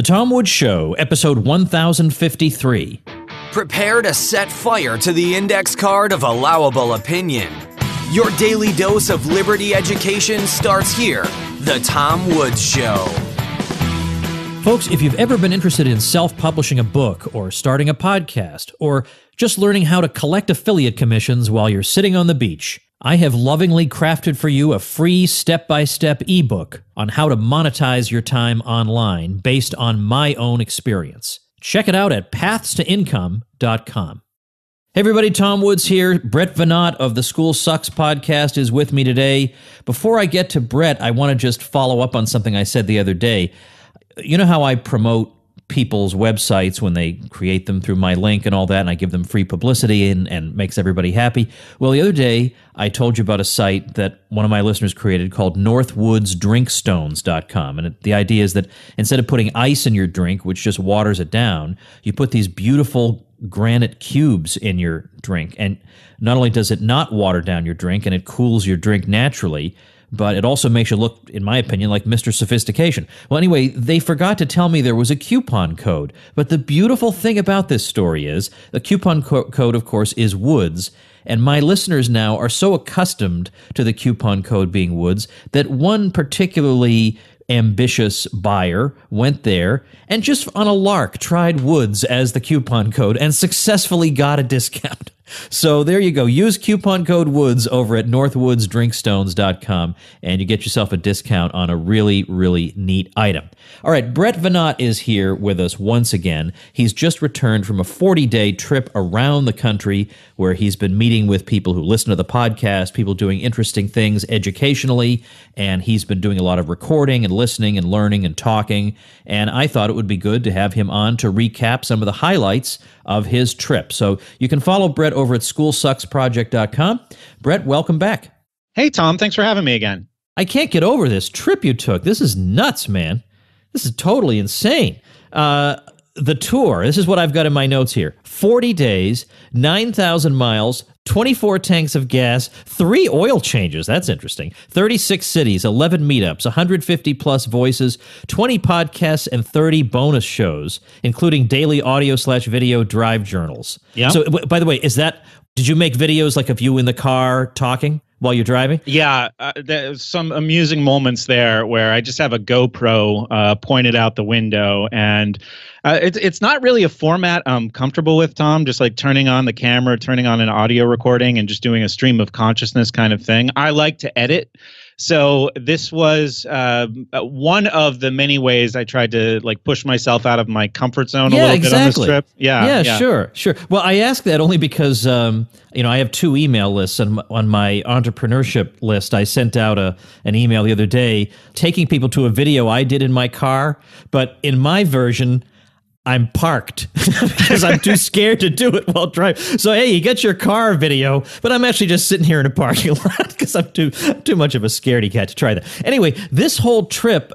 The Tom Woods Show, episode 1053. Prepare to set fire to the index card of allowable opinion. Your daily dose of liberty education starts here. The Tom Woods Show. Folks, if you've ever been interested in self-publishing a book or starting a podcast or just learning how to collect affiliate commissions while you're sitting on the beach, I have lovingly crafted for you a free step-by-step ebook on how to monetize your time online based on my own experience. Check it out at pathstoincome.com. Hey everybody, Tom Woods here. Brett Veinotte of the School Sucks podcast is with me today. Before I get to Brett, I want to just follow up on something I said the other day. You know how I promote people's websites when they create them through my link and all that, and I give them free publicity and makes everybody happy? Well, the other day, I told you about a site that one of my listeners created called Northwoods.drinkstones.com. And the idea is that instead of putting ice in your drink, which just waters it down, you put these beautiful granite cubes in your drink. And not only does it not water down your drink and it cools your drink naturally, but it also makes you look, in my opinion, like Mr. Sophistication. Well, anyway, they forgot to tell me there was a coupon code. But the beautiful thing about this story is the coupon code, of course, is Woods. And my listeners now are so accustomed to the coupon code being Woods that one particularly ambitious buyer went there and just on a lark tried Woods as the coupon code and successfully got a discount. So there you go. Use coupon code Woods over at northwoodsdrinkstones.com and you get yourself a discount on a really, really neat item. All right, Brett Veinotte is here with us once again. He's just returned from a 40-day trip around the country where he's been meeting with people who listen to the podcast, people doing interesting things educationally, and he's been doing a lot of recording and listening and learning and talking. And I thought it would be good to have him on to recap some of the highlights of his trip. So you can follow Brett over at schoolsucksproject.com. Brett, welcome back. Hey, Tom. Thanks for having me again. I can't get over this trip you took. This is nuts, man. This is totally insane. The tour, this is what I've got in my notes here. 40 days, 9,000 miles, 24 tanks of gas, 3 oil changes. That's interesting. 36 cities, 11 meetups, 150 plus voices, 20 podcasts, and 30 bonus shows, including daily audio/video drive journals. Yeah. So, by the way, did you make videos like of you in the car talking while you're driving? Yeah, there's some amusing moments there where I just have a GoPro pointed out the window, and it's not really a format I'm comfortable with, Tom, just like turning on the camera, turning on an audio recording, and just doing a stream of consciousness kind of thing. I like to edit. So this was one of the many ways I tried to like push myself out of my comfort zone a little bit on this trip. Yeah, sure. Well, I ask that only because I have 2 email lists on my entrepreneurship list. I sent out an email the other day taking people to a video I did in my car, but in my version, I'm parked because I'm too scared to do it while driving. So, hey, you get your car video, but I'm actually just sitting here in a parking lot because I'm too much of a scaredy cat to try that. Anyway, this whole trip,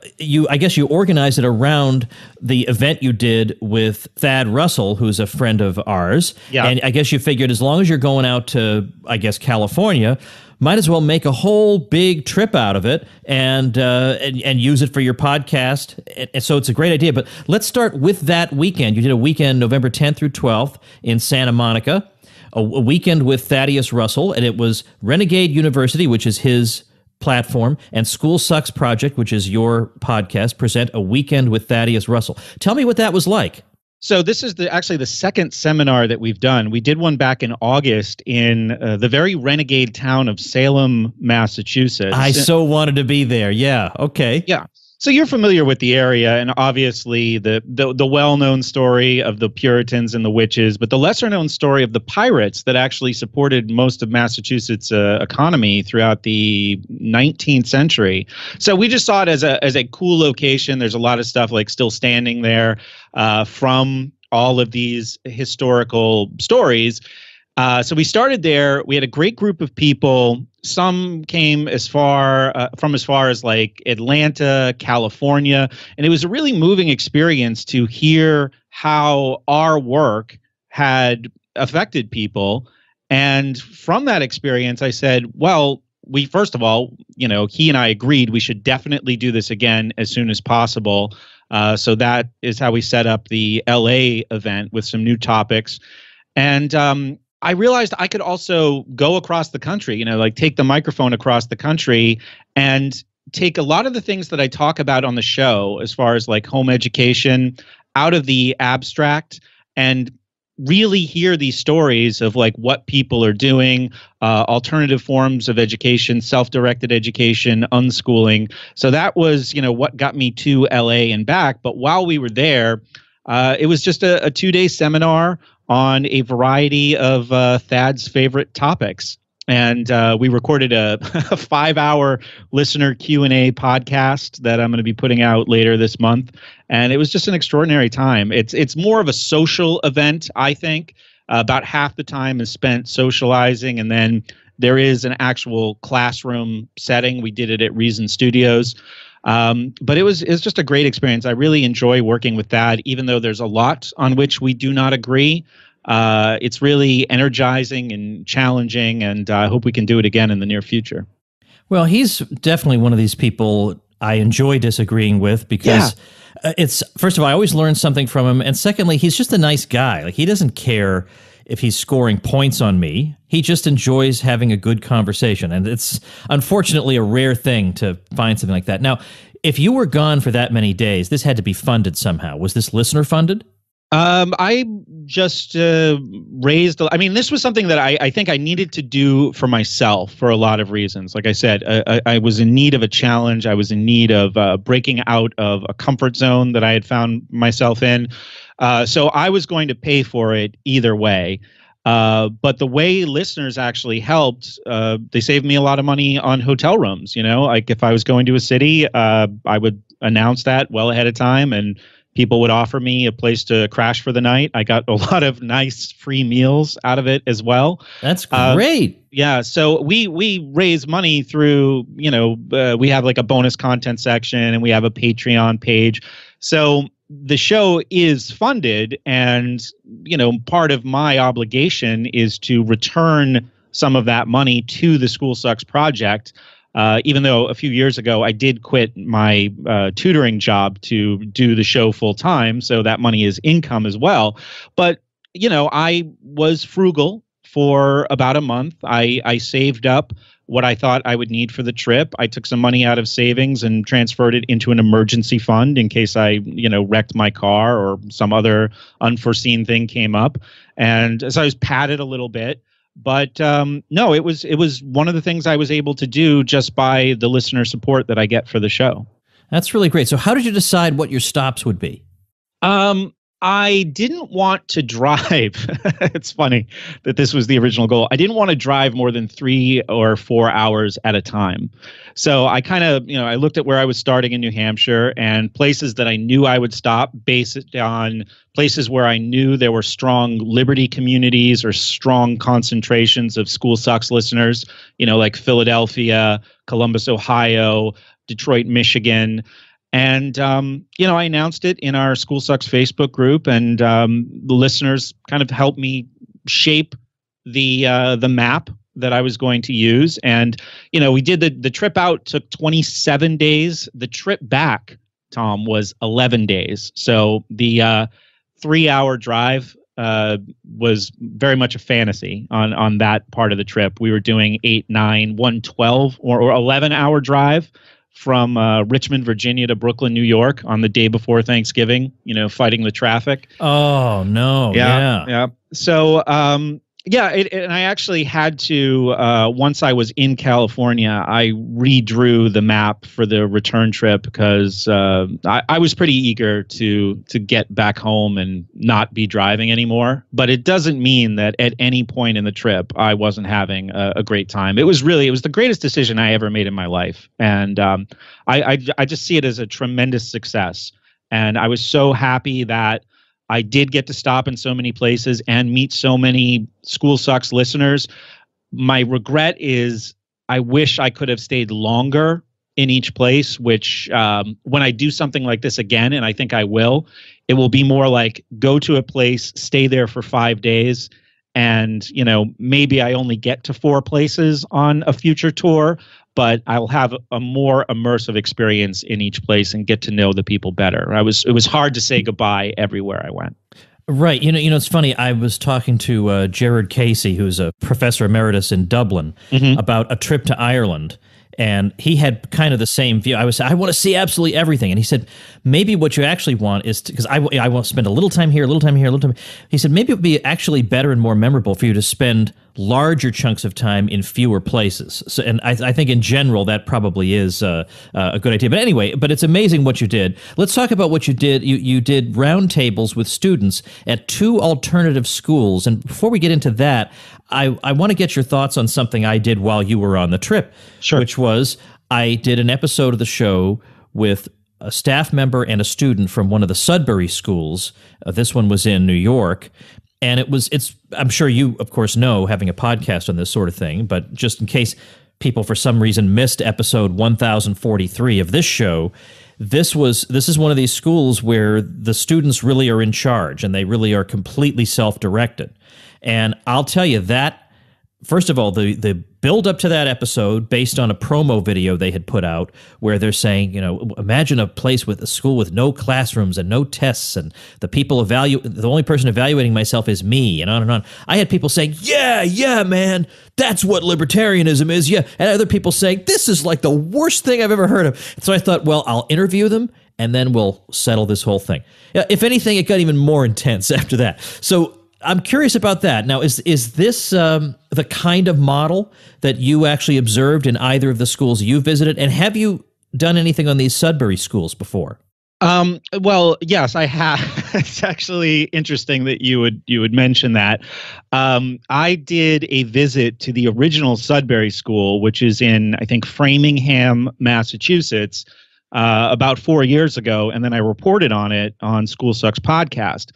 I guess you organized it around the event you did with Thad Russell, who's a friend of ours. Yeah. And I guess you figured as long as you're going out to, I guess, California, might as well make a whole big trip out of it and use it for your podcast. And so it's a great idea. But let's start with that weekend. You did a weekend November 10th through 12th in Santa Monica, a weekend with Thaddeus Russell, and it was Renegade University, which is his platform, and School Sucks Project, which is your podcast, present a weekend with Thaddeus Russell. Tell me what that was like. So this is actually the second seminar that we've done. We did one back in August in the very renegade town of Salem, Massachusetts. I so wanted to be there. Yeah. Okay. Yeah. So you're familiar with the area, and obviously the well-known story of the Puritans and the witches, but the lesser-known story of the pirates that actually supported most of Massachusetts' economy throughout the 19th century. So we just saw it as a cool location. There's a lot of stuff like still standing there from all of these historical stories. So we started there. We had a great group of people. Some came from as far as like Atlanta, California, and it was a really moving experience to hear how our work had affected people. And from that experience, I said, well, we first of all, he and I agreed we should definitely do this again as soon as possible. So that is how we set up the LA event with some new topics. And I realized I could also go across the country, like take the microphone across the country and take a lot of the things that I talk about on the show as far as like home education out of the abstract and really hear these stories of like what people are doing, alternative forms of education, self-directed education, unschooling. So that was, what got me to LA and back. But while we were there, it was just a 2-day seminar on a variety of Thad's favorite topics. And we recorded a 5-hour listener Q&A podcast that I'm going to be putting out later this month. And it was just an extraordinary time. It's more of a social event, I think. About half the time is spent socializing, and then there is an actual classroom setting. We did it at Reason Studios. But it's just a great experience. I really enjoy working with Thad, even though there's a lot on which we do not agree. It's really energizing and challenging, and I hope we can do it again in the near future. Well, he's definitely one of these people I enjoy disagreeing with because it's, first of all, I always learn something from him. And secondly, he's just a nice guy. Like, he doesn't care if he's scoring points on me. He just enjoys having a good conversation. And it's unfortunately a rare thing to find something like that. Now, if you were gone for that many days, this had to be funded somehow. Was this listener funded? I just raised. I mean, this was something that I think I needed to do for myself for a lot of reasons. Like I said, I was in need of a challenge. I was in need of breaking out of a comfort zone that I had found myself in. So I was going to pay for it either way. But the way listeners actually helped, they saved me a lot of money on hotel rooms. Like if I was going to a city, I would announce that well ahead of time, and people would offer me a place to crash for the night. I got a lot of nice free meals out of it as well. That's great. Yeah. So we raise money through, we have like a bonus content section and we have a Patreon page. So the show is funded, and, part of my obligation is to return some of that money to the School Sucks Project. Even though a few years ago I did quit my tutoring job to do the show full time, so that money is income as well. But I was frugal for about a month. I saved up what I thought I would need for the trip. I took some money out of savings and transferred it into an emergency fund in case I wrecked my car or some other unforeseen thing came up. And so I was padded a little bit. But no, it was one of the things I was able to do just by the listener support that I get for the show. That's really great. So how did you decide what your stops would be? I didn't want to drive. It's funny that this was the original goal. I didn't want to drive more than 3 or 4 hours at a time. So I kind of, I looked at where I was starting in New Hampshire and places that I knew I would stop based on places where I knew there were strong Liberty communities or strong concentrations of School Sucks listeners, like Philadelphia, Columbus, Ohio, Detroit, Michigan. And, I announced it in our School Sucks Facebook group, and the listeners kind of helped me shape the map that I was going to use. And, we did the trip out took 27 days. The trip back, Tom, was 11 days. So the 3-hour drive was very much a fantasy on that part of the trip. We were doing 8, 9, 1, 12 or 11-hour drive from Richmond, Virginia to Brooklyn, New York on the day before Thanksgiving, fighting the traffic. Oh, no. Yeah. So, and I actually had to, once I was in California, I redrew the map for the return trip because I was pretty eager to get back home and not be driving anymore. But it doesn't mean that at any point in the trip I wasn't having a great time. It was the greatest decision I ever made in my life. And I just see it as a tremendous success. And I was so happy that I did get to stop in so many places and meet so many School Sucks listeners. My regret is I wish I could have stayed longer in each place, which when I do something like this again, and I think I will, it will be more like go to a place, stay there for 5 days, And, maybe I only get to 4 places on a future tour, but I'll have a more immersive experience in each place and get to know the people better. It was hard to say goodbye everywhere I went. Right. It's funny. I was talking to Jared Casey, who's a professor emeritus in Dublin, about a trip to Ireland. And he had kind of the same view. I want to see absolutely everything. And he said, maybe what you actually want is, because I want to spend a little time here, a little time here, a little time. He said, maybe it would be actually better and more memorable for you to spend larger chunks of time in fewer places. So, and I think in general, that probably is a good idea. But anyway, it's amazing what you did. Let's talk about what you did. You did roundtables with students at 2 alternative schools. And before we get into that, I want to get your thoughts on something I did while you were on the trip, Sure. Which was I did an episode of the show with a staff member and a student from one of the Sudbury schools. This one was in New York. And I'm sure you, of course, know, having a podcast on this sort of thing, but just in case people for some reason missed episode 1043 of this show, this is one of these schools where the students really are in charge and they really are completely self-directed. And I'll tell you that, first of all, the build up to that episode based on a promo video they had put out where they're saying, imagine a place with a school with no classrooms and no tests and the only person evaluating myself is me, and on and on. I had people saying, yeah, man, that's what libertarianism is. Yeah. And other people saying, this is like the worst thing I've ever heard of. So I thought, well, I'll interview them and then we'll settle this whole thing. If anything, it got even more intense after that. So I'm curious about that. Now, is this the kind of model that you actually observed in either of the schools you visited? And have you done anything on these Sudbury schools before? Well, yes, I have. It's actually interesting that you would mention that. I did a visit to the original Sudbury school, which is in, I think, Framingham, Massachusetts, about 4 years ago. And then I reported on it on School Sucks podcast.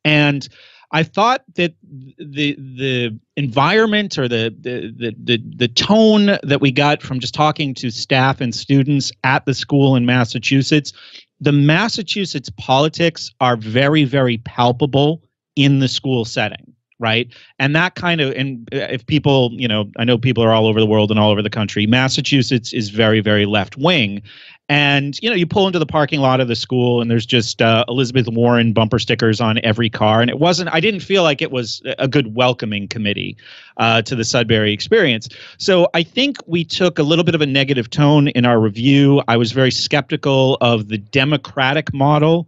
And I thought that the environment or the tone that we got from just talking to staff and students at the school in Massachusetts, the Massachusetts politics are very, very palpable in the school setting, right? And that kind of, and if people, I know people are all over the world and all over the country, Massachusetts is very, very left wing. And, you pull into the parking lot of the school and there's just Elizabeth Warren bumper stickers on every car. And I didn't feel like it was a good welcoming committee to the Sudbury experience. So I think we took a little bit of a negative tone in our review. I was very skeptical of the democratic model.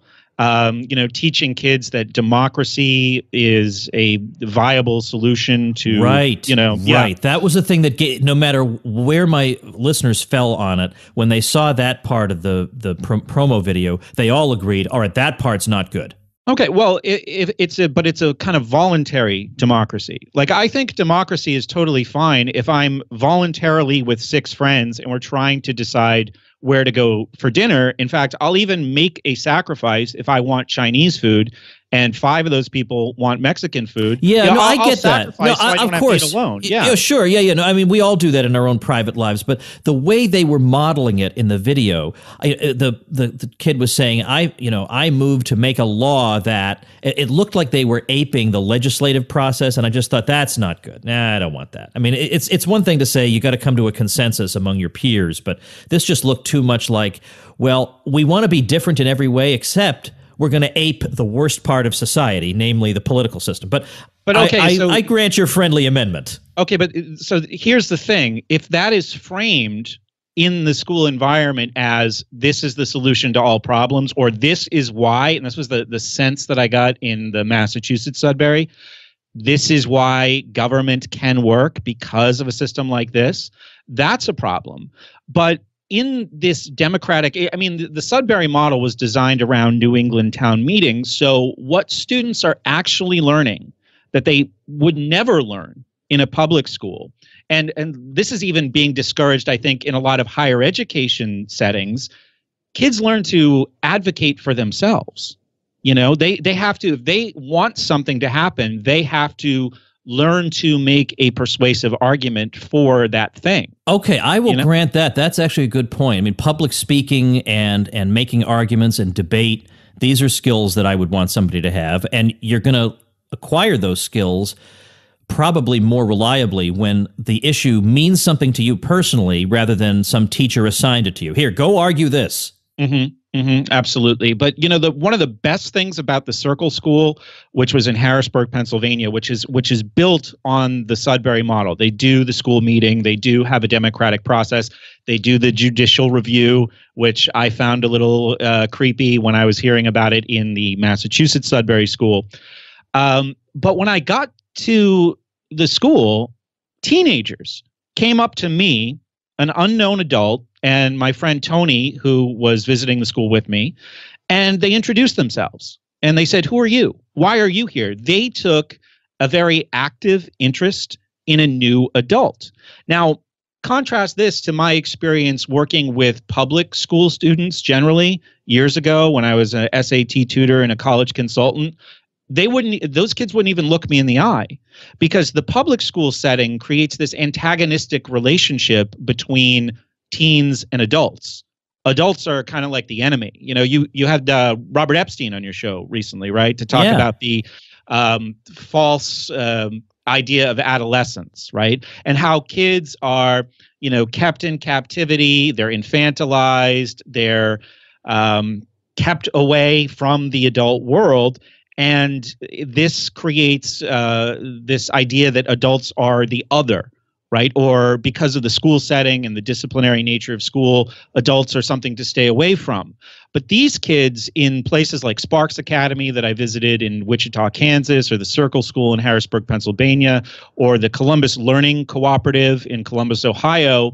Teaching kids that democracy is a viable solution to, right. That was the thing that no matter where my listeners fell on it, when they saw that part of the promo video, they all agreed, all right, that part's not good. Okay, well, it's a kind of voluntary democracy. Like, I think democracy is totally fine if I'm voluntarily with 6 friends and we're trying to decide where to go for dinner. In fact, I'll even make a sacrifice if I want Chinese food and 5 of those people want Mexican food. Yeah, I get that. No, so I don't of have course. to eat alone. Yeah, sure. Yeah. No, I mean, we all do that in our own private lives. But the way they were modeling it in the video, the kid was saying, I moved to make a law that it looked like they were aping the legislative process, and I just thought that's not good. Nah, I don't want that. I mean, it's one thing to say you got to come to a consensus among your peers, but this just looked too much like, well, we want to be different in every way except we're going to ape the worst part of society, namely the political system. But okay, I grant your friendly amendment. Okay, but so here's the thing. If that is framed in the school environment as this is the solution to all problems, or this is why, and this was the sense that I got in the Massachusetts Sudbury, this is why government can work because of a system like this, that's a problem. But in this democratic, I mean, the Sudbury model was designed around New England town meetings. So what students are actually learning that they would never learn in a public school, and this is even being discouraged, I think, in a lot of higher education settings, kids learn to advocate for themselves. They have to, if they want something to happen, they have to learn to make a persuasive argument for that thing. Okay, I will grant that. That's actually a good point. I mean, public speaking and making arguments and debate, these are skills that I would want somebody to have, and you're going to acquire those skills probably more reliably when the issue means something to you personally rather than some teacher assigned it to you. Here, go argue this. Absolutely. But one of the best things about the Circle School, which was in Harrisburg, Pennsylvania, which is built on the Sudbury model. They do the school meeting. They do have a democratic process. They do the judicial review, which I found a little creepy when I was hearing about it in the Massachusetts Sudbury school. But when I got to the school, teenagers came up to me, an unknown adult, and my friend Tony, who was visiting the school with me, and they introduced themselves. And they said, "Who are you? Why are you here?" They took a very active interest in a new adult. Now, contrast this to my experience working with public school students generally years ago when I was an SAT tutor and a college consultant. Those kids wouldn't even look me in the eye, because the public school setting creates this antagonistic relationship between teens and adults. Adults are kind of like the enemy. You had Robert Epstein on your show recently, right? To talk about the false idea of adolescence, right? And how kids are, kept in captivity, they're infantilized, they're kept away from the adult world. And this creates this idea that adults are the other, right? Or because of the school setting and the disciplinary nature of school, adults are something to stay away from. But these kids in places like Sparks Academy that I visited in Wichita, Kansas, or the Circle School in Harrisburg, Pennsylvania, or the Columbus Learning Cooperative in Columbus, Ohio,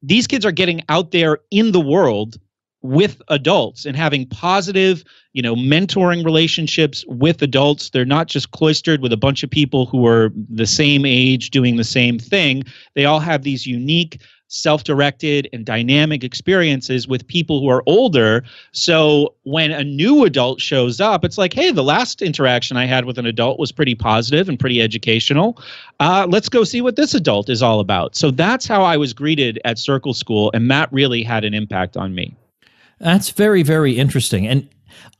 these kids are getting out there in the world with adults and having positive, mentoring relationships with adults. They're not just cloistered with a bunch of people who are the same age doing the same thing. They all have these unique, self-directed and dynamic experiences with people who are older. So when a new adult shows up, it's like, hey, the last interaction I had with an adult was pretty positive and pretty educational. Let's go see what this adult is all about. So that's how I was greeted at Circle School, and that really had an impact on me. That's very, very interesting. And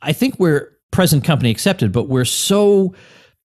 I think we're present company accepted, but we're so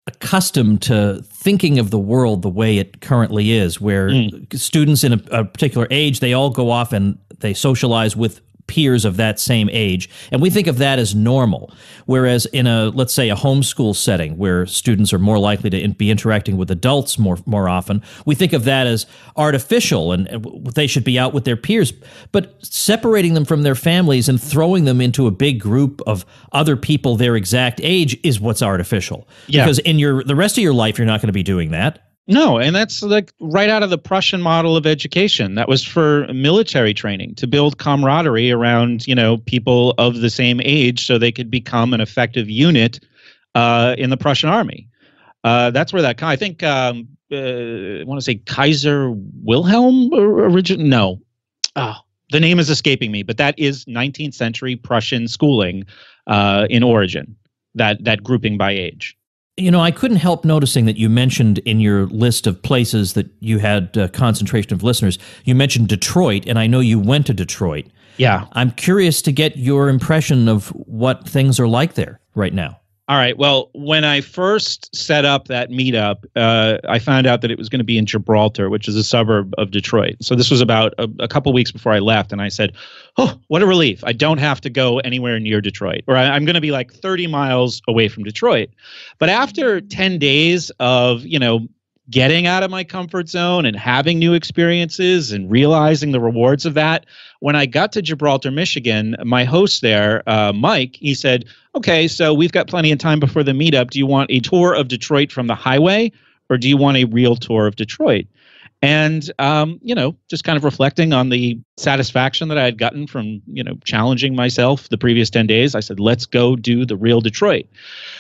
accustomed to thinking of the world the way it currently is, where students in a particular age, they all go off and they socialize with peers of that same age, and we think of that as normal. Whereas in let's say a homeschool setting where students are more likely to be interacting with adults more often, we think of that as artificial and they should be out with their peers. But separating them from their families and throwing them into a big group of other people their exact age is what's artificial. Yeah. Because in the rest of your life, you're not going to be doing that. No, and that's like right out of the Prussian model of education. That was for military training, to build camaraderie around, people of the same age so they could become an effective unit in the Prussian army. That's where I think, I want to say Kaiser Wilhelm origin. No. The name is escaping me, but that is 19th century Prussian schooling in origin, that grouping by age. I couldn't help noticing that you mentioned in your list of places that you had a concentration of listeners, you mentioned Detroit, and I know you went to Detroit. Yeah. I'm curious to get your impression of what things are like there right now. All right. Well, when I first set up that meetup, I found out that it was going to be in Gibraltar, which is a suburb of Detroit. So this was about a couple weeks before I left. And I said, oh, what a relief. I don't have to go anywhere near Detroit, or I'm going to be like 30 miles away from Detroit. But after 10 days of, getting out of my comfort zone and having new experiences and realizing the rewards of that, when I got to Gibraltar, Michigan, my host there, Mike, he said, okay, so we've got plenty of time before the meetup. Do you want a tour of Detroit from the highway, or do you want a real tour of Detroit? And, just kind of reflecting on the satisfaction that I had gotten from, challenging myself the previous 10 days, I said, let's go do the real Detroit.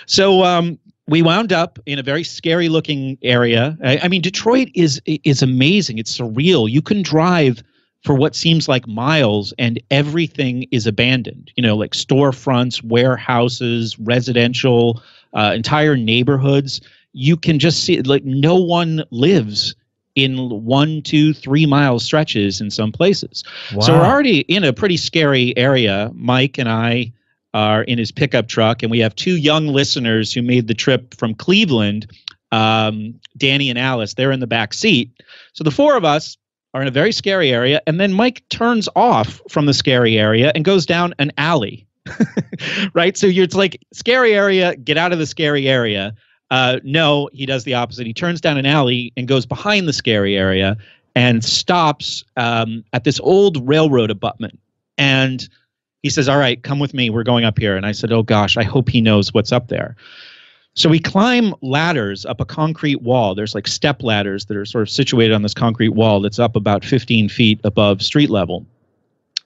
So we wound up in a very scary looking area. I mean, Detroit is amazing. It's surreal. You can drive for what seems like miles and everything is abandoned, like storefronts, warehouses, residential, entire neighborhoods. You can just see like no one lives in 1, 2, 3 mile stretches in some places. Wow. So we're already in a pretty scary area. Mike and I are in his pickup truck, and we have 2 young listeners who made the trip from Cleveland Danny and Alice, they're in the back seat. So the four of us are in a very scary area. And then Mike turns off from the scary area and goes down an alley. Right? So it's like, scary area, get out of the scary area. No, he does the opposite. He turns down an alley and goes behind the scary area and stops at this old railroad abutment. And he says, all right, come with me. We're going up here. And I said, oh, gosh, I hope he knows what's up there. So we climb ladders up a concrete wall. There's like step ladders that are sort of situated on this concrete wall that's up about 15 feet above street level.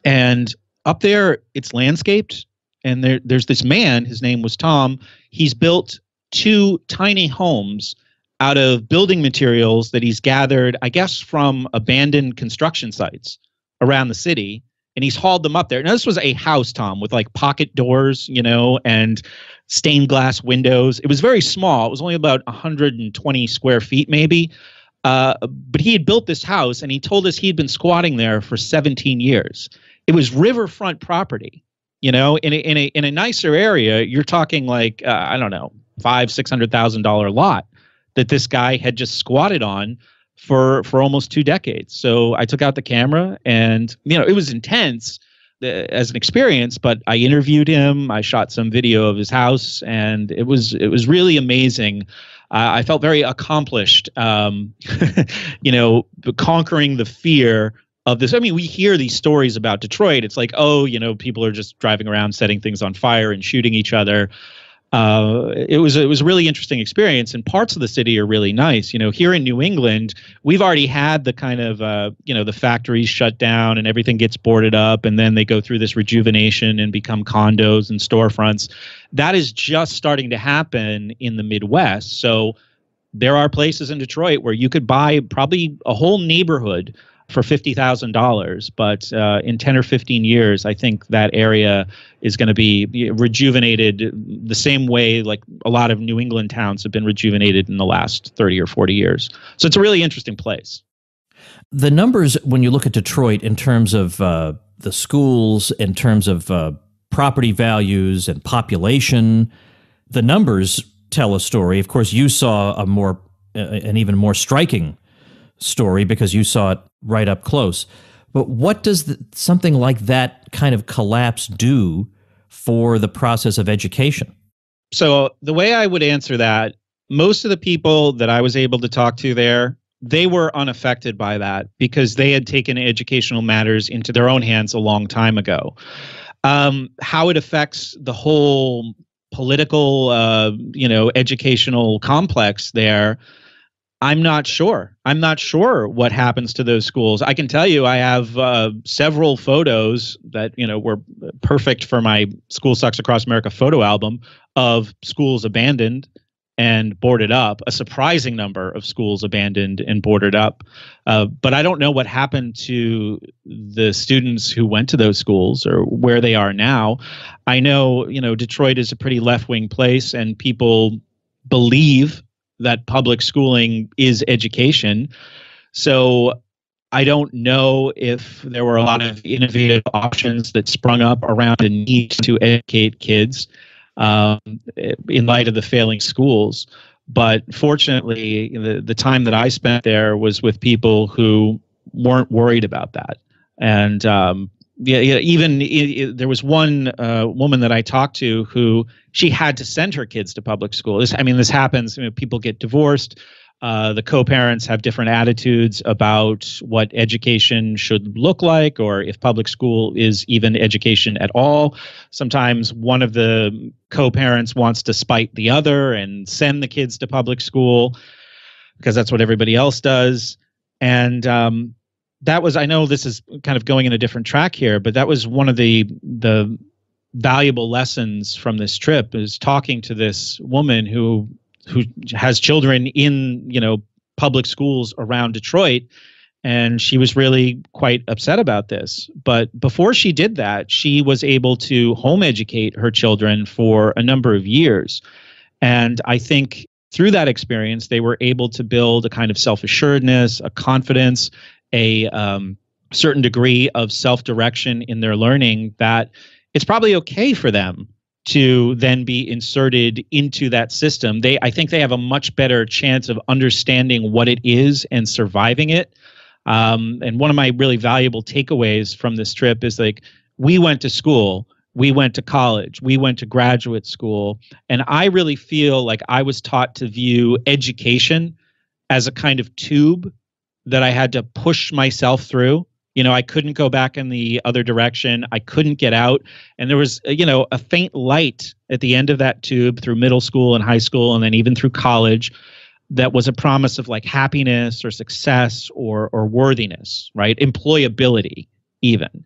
And up there, it's landscaped. And there's this man. His name was Tom. He's built 2 tiny homes out of building materials that he's gathered, I guess, from abandoned construction sites around the city. And he's hauled them up there. Now, this was a house, Tom, with like pocket doors, and stained glass windows. It was very small. It was only about 120 square feet, maybe. But he had built this house, and he told us he'd been squatting there for 17 years. It was riverfront property, in a nicer area. You're talking like, I don't know, $500,000-$600,000 lot that this guy had just squatted on for almost 2 decades. So I took out the camera, and it was intense as an experience, but I interviewed him. I shot some video of his house, and it was really amazing. I felt very accomplished, conquering the fear of this. I mean, we hear these stories about Detroit. It's like, people are just driving around setting things on fire and shooting each other. It was a really interesting experience, and parts of the city are really nice. Here in New England, we've already had the kind of, the factories shut down and everything gets boarded up, and then they go through this rejuvenation and become condos and storefronts. That is just starting to happen in the Midwest. So there are places in Detroit where you could buy probably a whole neighborhood for $50,000, but in 10 or 15 years, I think that area is going to be rejuvenated the same way like a lot of New England towns have been rejuvenated in the last 30 or 40 years. So it's a really interesting place. The numbers, when you look at Detroit in terms of the schools, in terms of property values and population, the numbers tell a story. Of course, you saw an even more striking story because you saw it right up close. But what does something like that kind of collapse do for the process of education? So the way I would answer that, most of the people that I was able to talk to there, they were unaffected by that because they had taken educational matters into their own hands a long time ago. How it affects the whole political, educational complex there, I'm not sure. I'm not sure what happens to those schools. I can tell you I have several photos that, were perfect for my School Sucks Across America photo album of schools abandoned and boarded up, a surprising number of schools abandoned and boarded up. But I don't know what happened to the students who went to those schools or where they are now. I know, Detroit is a pretty left-wing place, and people believe that public schooling is education. So I don't know if there were a lot of innovative options that sprung up around a need to educate kids in light of the failing schools. But fortunately, the time that I spent there was with people who weren't worried about that. And there was one woman that I talked to who she had to send her kids to public school. This happens. People get divorced. The co-parents have different attitudes about what education should look like, or if public school is even education at all. Sometimes one of the co-parents wants to spite the other and send the kids to public school because that's what everybody else does. And that was, I know this is kind of going in a different track here, but that was one of the valuable lessons from this trip, is talking to this woman who has children in, public schools around Detroit. And she was really quite upset about this. But before she did that, she was able to home educate her children for a number of years. And I think through that experience, they were able to build a kind of self-assuredness, a confidence, a certain degree of self-direction in their learning, that it's probably okay for them to then be inserted into that system, I think they have a much better chance of understanding what it is and surviving it. And one of my really valuable takeaways from this trip is like, we went to school, we went to college, we went to graduate school, and I really feel like I was taught to view education as a kind of tube that I had to push myself through. I couldn't go back in the other direction. I couldn't get out. And there was, a faint light at the end of that tube through middle school and high school, and then even through college, that was a promise of like happiness or success or worthiness, right? Employability even.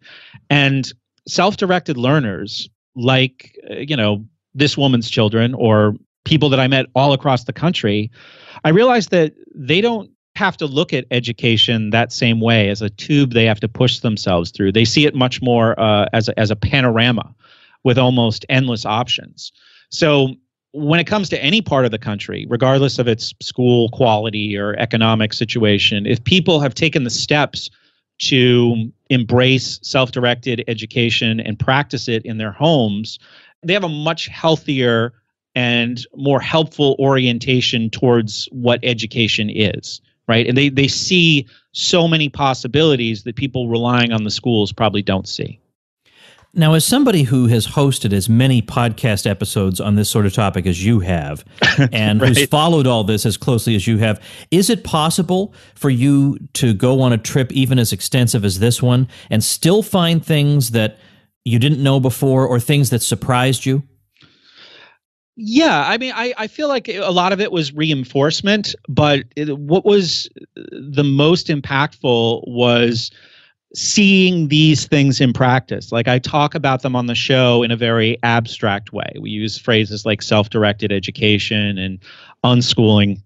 And self-directed learners like, this woman's children or people that I met all across the country, I realized that they don't have to look at education that same way as a tube they have to push themselves through. They see it much more as a panorama with almost endless options. So when it comes to any part of the country, regardless of its school quality or economic situation, if people have taken the steps to embrace self-directed education and practice it in their homes, they have a much healthier and more helpful orientation towards what education is. Right. And they see so many possibilities that people relying on the schools probably don't see. Now, as somebody who has hosted as many podcast episodes on this sort of topic as you have, and right. who's followed all this as closely as you have, is it possible for you to go on a trip even as extensive as this one and still find things that you didn't know before or things that surprised you? Yeah, I mean, I feel like a lot of it was reinforcement, but what was the most impactful was seeing these things in practice. Like I talk about them on the show in a very abstract way. We use phrases like self-directed education and unschooling.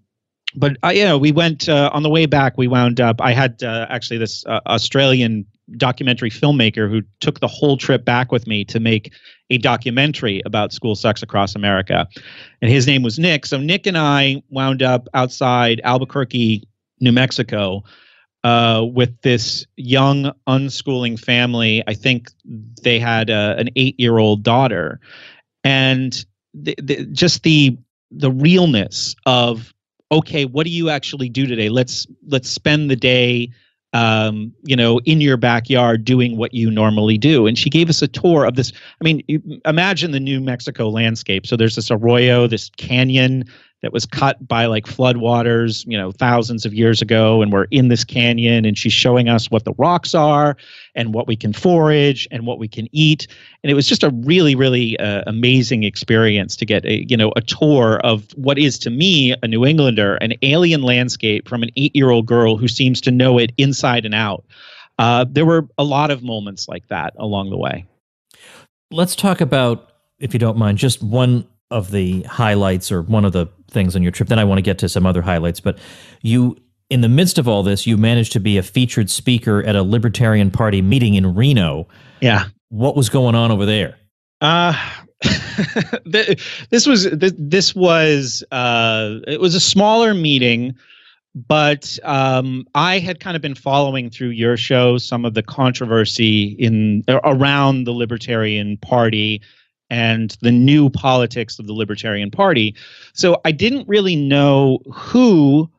But we went on the way back. We wound up. I had actually this Australian documentary filmmaker who took the whole trip back with me to make a documentary about school sucks across America, and his name was Nick. So Nick and I wound up outside Albuquerque, New Mexico, with this young unschooling family. I think they had an 8-year-old daughter, and just the realness of, okay, what do you actually do today? Let's spend the day, in your backyard doing what you normally do. And she gave us a tour of this. I mean, imagine the New Mexico landscape. So there's this arroyo, this canyon that was cut by like floodwaters, thousands of years ago. And we're in this canyon, and she's showing us what the rocks are and what we can forage and what we can eat. And it was just a really, really amazing experience to get a tour of what is, to me, a New Englander, an alien landscape from an 8-year-old girl who seems to know it inside and out. There were a lot of moments like that along the way. Let's talk about, if you don't mind, just one of the highlights or one of the things on your trip. Then I want to get to some other highlights. But you, in the midst of all this, you managed to be a featured speaker at a Libertarian Party meeting in Reno. Yeah. What was going on over there? This was it was a smaller meeting, but I had kind of been following through your show some of the controversy around the Libertarian Party and the new politics of the Libertarian Party. So I didn't really know who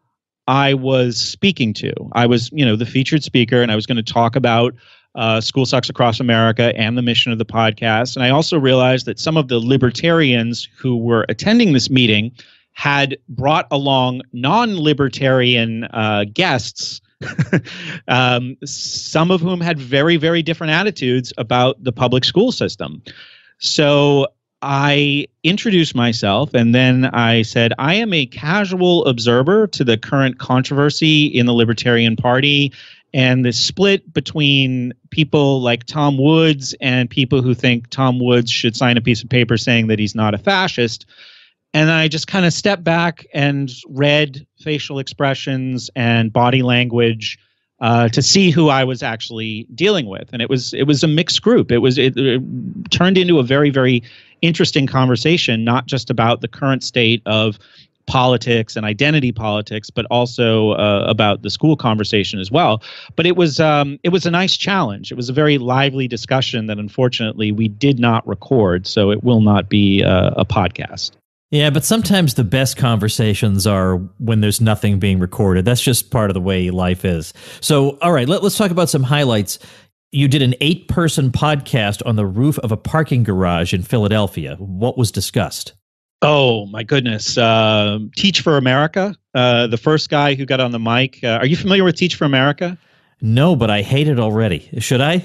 I was speaking to. I was, the featured speaker, and I was going to talk about School Sucks Across America and the mission of the podcast. And I also realized that some of the libertarians who were attending this meeting had brought along non-libertarian guests, some of whom had very, very different attitudes about the public school system. So I introduced myself, and then I said, I am a casual observer to the current controversy in the Libertarian Party and the split between people like Tom Woods and people who think Tom Woods should sign a piece of paper saying that he's not a fascist. And I just kind of stepped back and read facial expressions and body language to see who I was actually dealing with. And it was a mixed group. It turned into a very, very interesting conversation, not just about the current state of politics and identity politics, but also about the school conversation as well. But it was a nice challenge. It was a very lively discussion that unfortunately we did not record, so it will not be a podcast. Yeah, but sometimes the best conversations are when there's nothing being recorded. That's just part of the way life is. So, all right, let's talk about some highlights. You did an 8-person podcast on the roof of a parking garage in Philadelphia. What was discussed? Oh, my goodness. Teach for America, the first guy who got on the mic. Are you familiar with Teach for America? No, but I hate it already. Should I?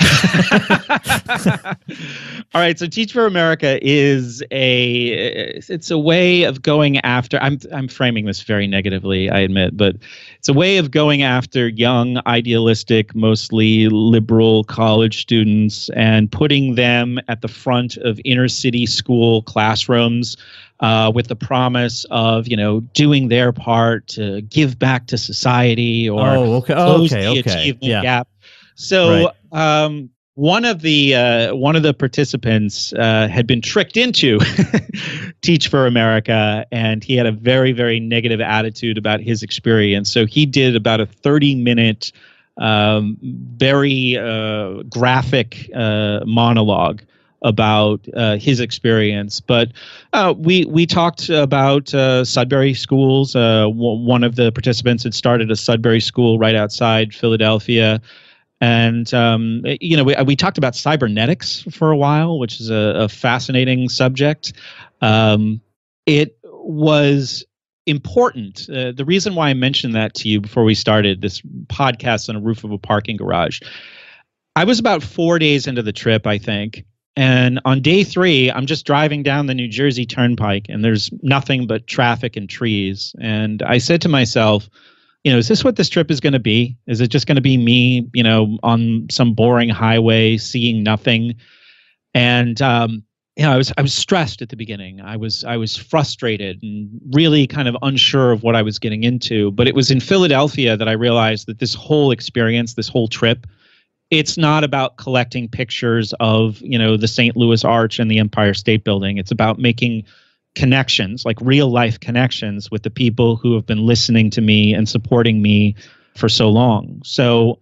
All right. So Teach for America is it's a way of going after, I'm framing this very negatively, I admit, but it's a way of going after young, idealistic, mostly liberal college students and putting them at the front of inner city school classrooms with the promise of, doing their part to give back to society or close the achievement gap. So one of the participants had been tricked into Teach for America, and he had a very, very negative attitude about his experience. So he did about a 30-minute, very graphic monologue about his experience. But we talked about Sudbury schools. One of the participants had started a Sudbury school right outside Philadelphia. And, we talked about cybernetics for a while, which is a fascinating subject. It was important. The reason why I mentioned that to you before we started this podcast on a roof of a parking garage, I was about 4 days into the trip, I think. And on day 3, I'm just driving down the New Jersey Turnpike, and there's nothing but traffic and trees. And I said to myself, is this what this trip is going to be? Is it just going to be me, on some boring highway, seeing nothing? And I was stressed at the beginning. I was frustrated and really kind of unsure of what I was getting into. But it was in Philadelphia that I realized that this whole experience, this whole trip, it's not about collecting pictures of, the St. Louis Arch and the Empire State Building. It's about making connections, like real life connections with the people who have been listening to me and supporting me for so long. So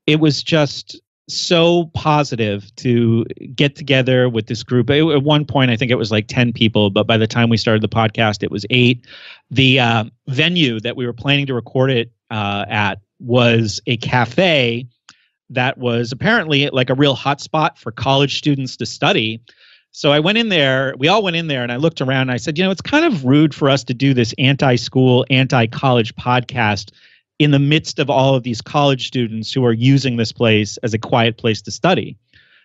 it was just so positive to get together with this group. At one point, I think it was like 10 people, but by the time we started the podcast, it was 8. The venue that we were planning to record it at was a cafe that was apparently like a real hotspot for college students to study. So I went in there, we all went in there, and I looked around and I said, it's kind of rude for us to do this anti-school, anti-college podcast in the midst of all of these college students who are using this place as a quiet place to study.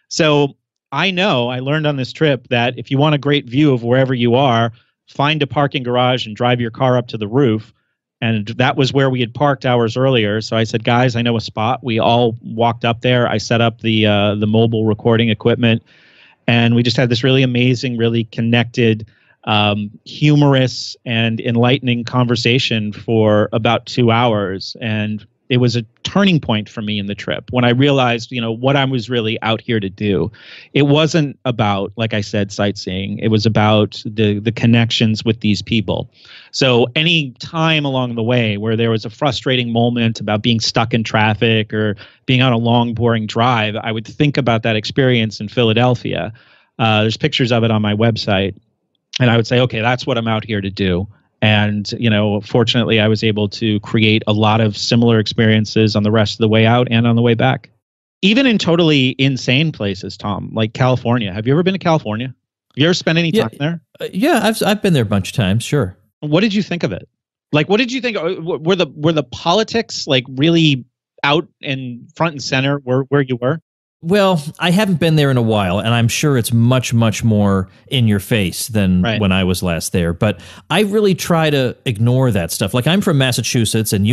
So I learned on this trip that if you want a great view of wherever you are, find a parking garage and drive your car up to the roof. And that was where we had parked hours earlier. So I said, guys, I know a spot. We all walked up there. I set up the mobile recording equipment. And we just had this really amazing, really connected, humorous and enlightening conversation for about 2 hours. And it was a turning point for me in the trip when I realized, what I was really out here to do. It wasn't about, like I said, sightseeing. It was about the connections with these people. So any time along the way where there was a frustrating moment about being stuck in traffic or being on a long, boring drive, I would think about that experience in Philadelphia. There's pictures of it on my website. And I would say, okay, that's what I'm out here to do. And, fortunately, I was able to create a lot of similar experiences on the rest of the way out and on the way back. Even in totally insane places, Tom, like California. Have you ever been to California? Have you ever spent any time there? Yeah, I've been there a bunch of times, sure. What did you think of it? Like, what did you think? Were the politics like really out and front and center where you were? Well, I haven't been there in a while, and I'm sure it's much, much more in your face than when I was last there. But I really try to ignore that stuff. Like, I'm from Massachusetts, and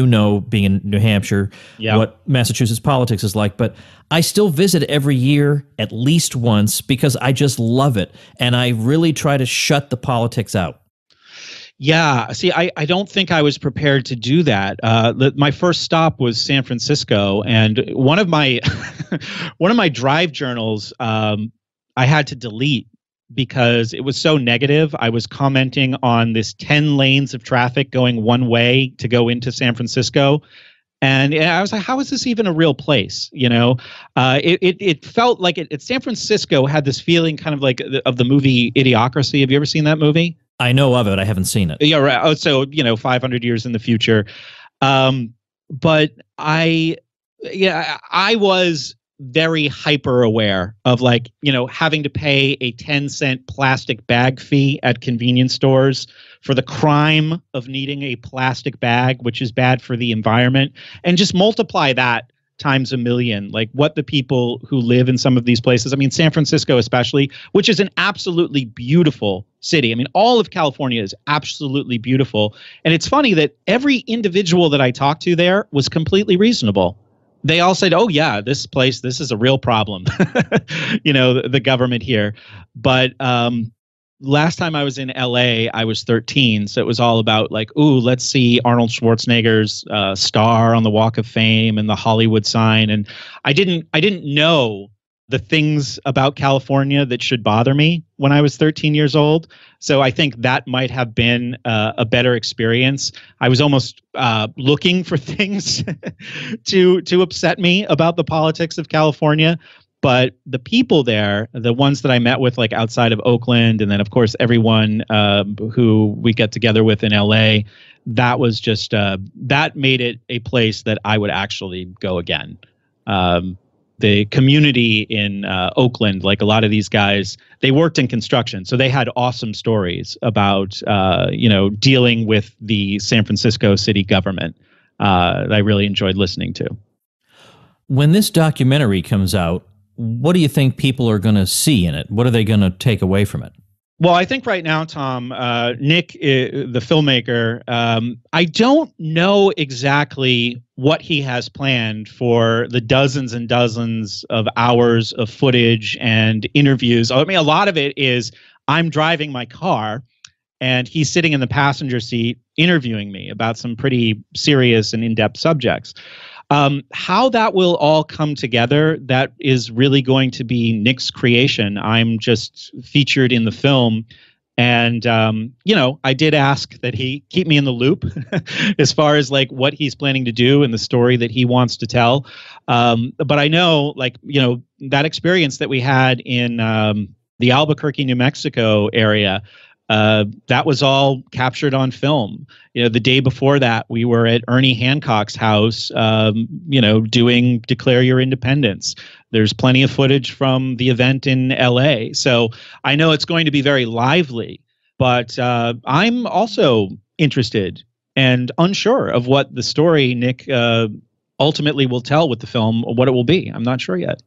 being in New Hampshire, what Massachusetts politics is like. But I still visit every year at least once because I just love it. And I really try to shut the politics out. Yeah. See, I don't think I was prepared to do that. My first stop was San Francisco, and one of my drive journals I had to delete because it was so negative. I was commenting on this 10 lanes of traffic going one way to go into San Francisco. And I was like, how is this even a real place? It felt like San Francisco had this feeling kind of like of the movie Idiocracy. Have you ever seen that movie? I know of it. I haven't seen it. Yeah, right. Oh, so, 500 years in the future. But I was very hyper aware of having to pay a 10-cent plastic bag fee at convenience stores for the crime of needing a plastic bag, which is bad for the environment, and just multiply that times a million, like what the people who live in some of these places, I mean, San Francisco especially, which is an absolutely beautiful city. I mean, all of California is absolutely beautiful. And it's funny that every individual that I talked to there was completely reasonable. They all said, oh, yeah, this place, this is a real problem, the government here. But last time I was in LA, I was 13. So it was all about let's see Arnold Schwarzenegger's star on the Walk of Fame and the Hollywood sign. And I didn't know the things about California that should bother me when I was 13 years old. So I think that might have been a better experience. I was almost looking for things to upset me about the politics of California. But the people there, the ones that I met with outside of Oakland, and then, of course, everyone who we get together with in LA, that was just that made it a place that I would actually go again. The community in Oakland, a lot of these guys, they worked in construction. So they had awesome stories about, dealing with the San Francisco city government that I really enjoyed listening to. When this documentary comes out, what do you think people are going to see in it? What are they going to take away from it? Well, I think right now, Tom, Nick, the filmmaker, I don't know exactly what he has planned for the dozens and dozens of hours of footage and interviews. I mean, a lot of it is I'm driving my car and he's sitting in the passenger seat interviewing me about some pretty serious and in-depth subjects. How that will all come together, that is really going to be Nick's creation. I'm just featured in the film. And, I did ask that he keep me in the loop as far as what he's planning to do and the story that he wants to tell. But I know, that experience that we had in the Albuquerque, New Mexico area, that was all captured on film. The day before that, we were at Ernie Hancock's house, doing Declare Your Independence. There's plenty of footage from the event in LA. So I know it's going to be very lively, but I'm also interested and unsure of what the story Nick ultimately will tell with the film, what it will be. I'm not sure yet.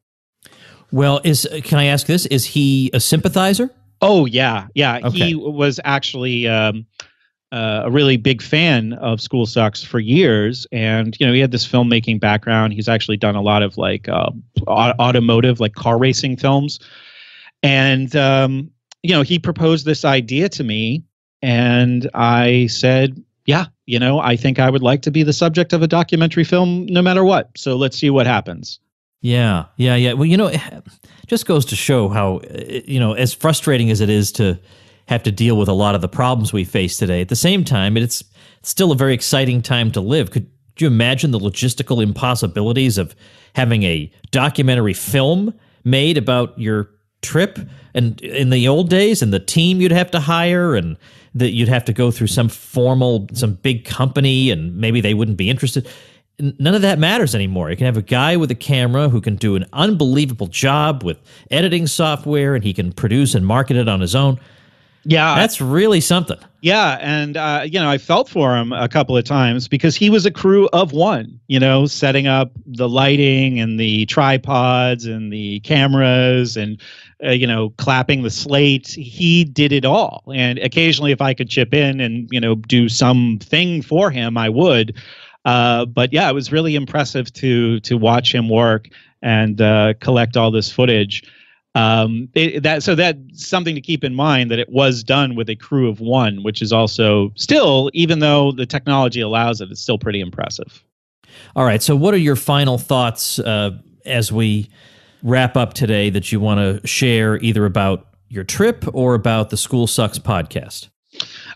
Well, can I ask this? Is he a sympathizer? Oh, yeah. Yeah. Okay. He was actually a really big fan of School Sucks for years. And, he had this filmmaking background. He's actually done a lot of automotive, car racing films. And, he proposed this idea to me. And I said, yeah, I think I would like to be the subject of a documentary film no matter what. So let's see what happens. Yeah. Well, it just goes to show how, as frustrating as it is to have to deal with a lot of the problems we face today, at the same time, it's still a very exciting time to live. Could you imagine the logistical impossibilities of having a documentary film made about your trip and in the old days, and the team you'd have to hire, and that you'd have to go through some big company, and maybe they wouldn't be interested? None of that matters anymore. You can have a guy with a camera who can do an unbelievable job with editing software, and he can produce and market it on his own. Yeah. That's really something. Yeah. And, I felt for him a couple of times because he was a crew of one, setting up the lighting and the tripods and the cameras and, clapping the slate. He did it all. And occasionally if I could chip in and, do something for him, I would. But yeah, it was really impressive to watch him work and collect all this footage. That's something to keep in mind, that it was done with a crew of one, which is also still, even though the technology allows it, it's still pretty impressive. All right. So what are your final thoughts as we wrap up today that you want to share, either about your trip or about the School Sucks podcast?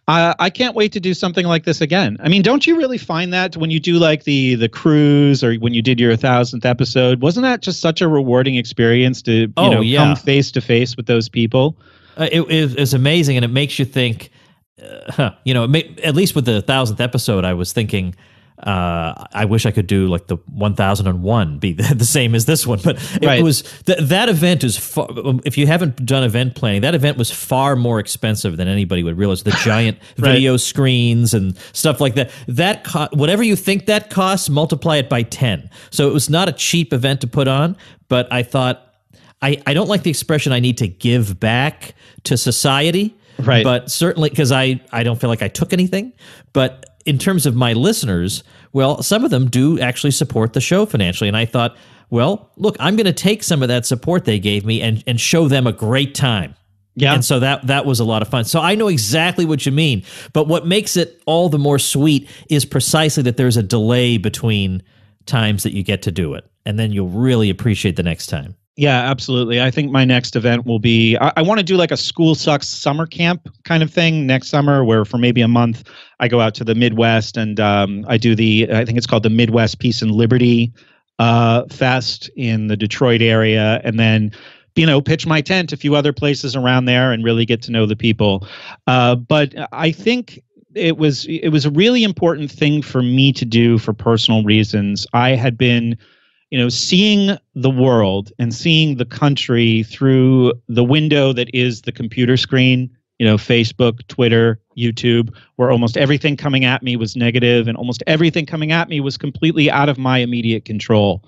I can't wait to do something like this again. I mean, don't you really find that when you do like the cruise or when you did your 1,000th episode, wasn't that just such a rewarding experience to come face to face with those people? It's amazing, and it makes you think. At least with the 1,000th episode, I was thinking, I wish I could do like the 1001 be the same as this one, but it was that event is far, if you haven't done event planning, that event was far more expensive than anybody would realize. The giant video screens and stuff like that. Whatever you think that costs, multiply it by 10. So it was not a cheap event to put on, but I thought I don't like the expression I need to give back to society. Right. But certainly because I don't feel like I took anything. But in terms of my listeners, well, some of them do actually support the show financially. And I thought, well, look, I'm going to take some of that support they gave me and show them a great time. Yeah. And so that was a lot of fun. So I know exactly what you mean. But what makes it all the more sweet is precisely that there's a delay between times that you get to do it. And then you'll really appreciate the next time. Yeah, absolutely. I think my next event will be, I want to do like a School Sucks summer camp kind of thing next summer, where for maybe a month I go out to the Midwest and I do I think it's called the Midwest Peace and Liberty Fest in the Detroit area. And then, pitch my tent a few other places around there and really get to know the people. But I think it was a really important thing for me to do for personal reasons. I had been seeing the world and seeing the country through the window that is the computer screen, Facebook, Twitter, YouTube, where almost everything coming at me was negative and almost everything coming at me was completely out of my immediate control.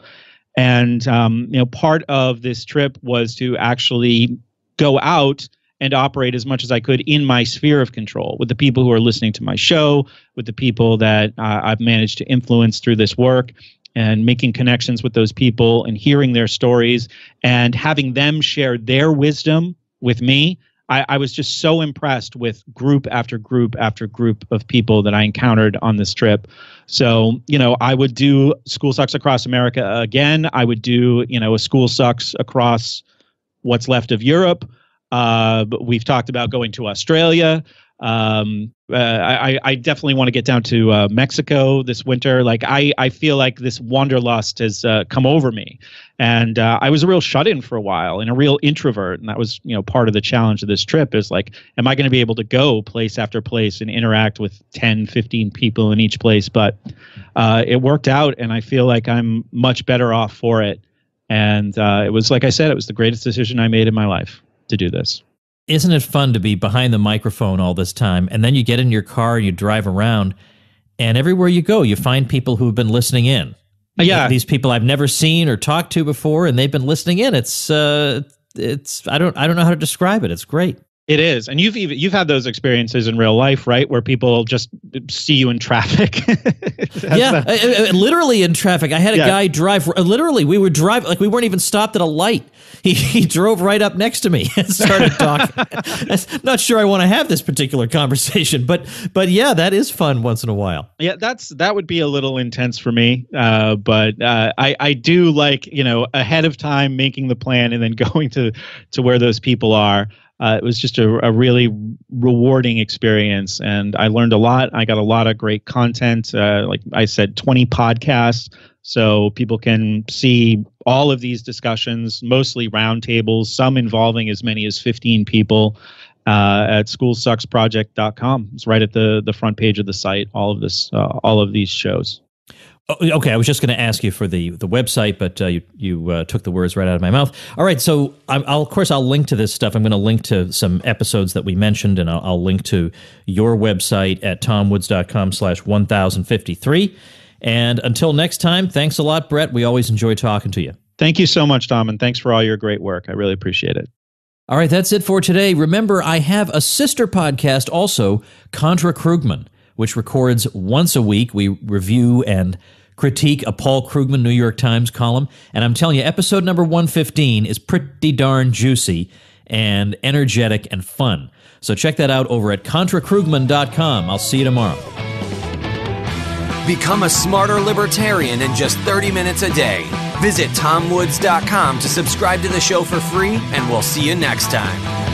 And, part of this trip was to actually go out and operate as much as I could in my sphere of control with the people who are listening to my show, with the people that I've managed to influence through this work, and making connections with those people and hearing their stories and having them share their wisdom with me. I was just so impressed with group after group after group of people that I encountered on this trip. So, I would do School Sucks Across America again. I would do, a School Sucks across what's left of Europe. But we've talked about going to Australia. I definitely want to get down to Mexico this winter. Like I feel like this wanderlust has come over me, and I was a real shut-in for a while and a real introvert, and that was part of the challenge of this trip is like, am I going to be able to go place after place and interact with 10, 15 people in each place? But it worked out, and I feel like I'm much better off for it. And it was, like I said, it was the greatest decision I made in my life to do this. Isn't it fun to be behind the microphone all this time, and then you get in your car, you drive around, and everywhere you go, you find people who've been listening in. Yeah, these people I've never seen or talked to before, and they've been listening in. It's I don't know how to describe it. It's great. It is, and you've had those experiences in real life, right? Where people just see you in traffic. Literally in traffic. I had a guy drive. Literally, we would drive like we weren't even stopped at a light. He drove right up next to me and started talking. Not sure I want to have this particular conversation, but yeah, that is fun once in a while. Yeah, that would be a little intense for me. But I do like ahead of time making the plan and then going to where those people are. It was just a really rewarding experience, and I learned a lot. I got a lot of great content. Like I said, 20 podcasts, so people can see all of these discussions, mostly roundtables, some involving as many as 15 people at schoolsucksproject.com. It's right at the front page of the site, all of these shows. Okay, I was just going to ask you for the website, but you took the words right out of my mouth. All right, so I'll link to this stuff. I'm going to link to some episodes that we mentioned, and I'll link to your website at tomwoods.com/1053. And until next time, thanks a lot, Brett. We always enjoy talking to you. Thank you so much, Tom, and thanks for all your great work. I really appreciate it. All right, that's it for today. Remember, I have a sister podcast also, Contra Krugman, which records once a week. We review and critique a Paul Krugman New York Times column. And I'm telling you, episode number 115 is pretty darn juicy and energetic and fun. So check that out over at ContraKrugman.com. I'll see you tomorrow. Become a smarter libertarian in just 30 minutes a day. Visit TomWoods.com to subscribe to the show for free, and we'll see you next time.